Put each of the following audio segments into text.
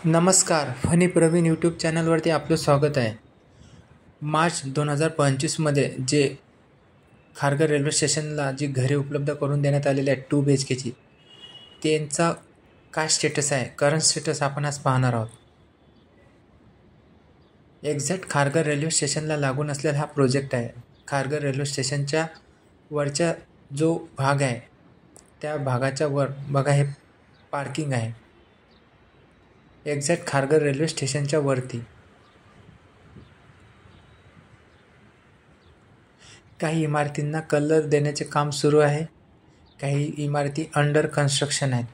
नमस्कार, funny Pravin YouTube चॅनलवरती आपलं स्वागत आहे. मार्च 2025मध्ये जे खारघर रेल्वे स्टेशनला जी घरे उपलब्ध करून देण्यात आलेली आहेत 2 BHKची, त्यांचा काय स्टेटस आहे, करंट स्टेटस आपण आज पाहणार आहोत. एक्झॅक्ट खारघर रेल्वे स्टेशनला लागून असलेला हा प्रोजेक्ट आहे. खारघर रेल्वे स्टेशनच्या वरच्या जो भाग आहे त्या भागाच्या वर बघा हे पार्किंग आहे. एक्झॅक्ट खारघर रेल्वे स्टेशनच्या वरती काही इमारतींना कलर देण्याचे काम सुरू आहे. काही इमारती अंडर कन्स्ट्रक्शन आहेत.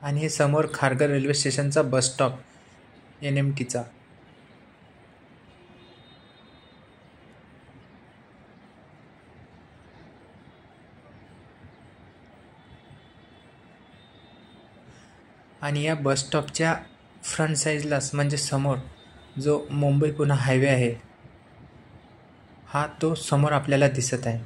आणि हे समोर खारघर रेल्वे स्टेशनचा बस स्टॉप NMTचा. आणि या बस स्टॉपच्या फ्रंट साईडलाच म्हणजे समोर जो मुंबई पुणे हायवे आहे हा तो समोर आपल्याला दिसत आहे.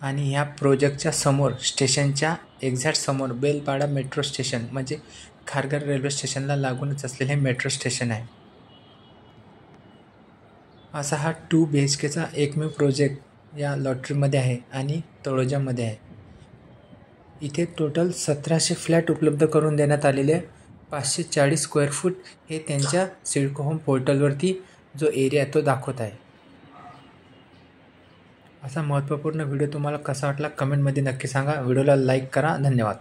आणि ह्या प्रोजेक्टच्या समोर स्टेशनच्या एक्झॅक्ट समोर बेलपाडा मेट्रो स्टेशन म्हणजे खारघर रेल्वे स्टेशनला लागूनच असलेले मेट्रो स्टेशन आहे. असा हा 2 BHKचा एकमेव प्रोजेक्ट या लॉटरीमध्ये आहे आणि तळोजामध्ये आहे. इथे टोटल 1700 फ्लॅट उपलब्ध करून देण्यात आलेले. 540 स्क्वेअर फूट हे त्यांच्या सिडको होम पोर्टलवरती जो एरिया आहे तो दाखवत आहे. असा महत्त्वपूर्ण व्हिडिओ तुम्हाला कसा वाटला कमेंटमध्ये नक्की सांगा. व्हिडिओला लाईक करा. धन्यवाद.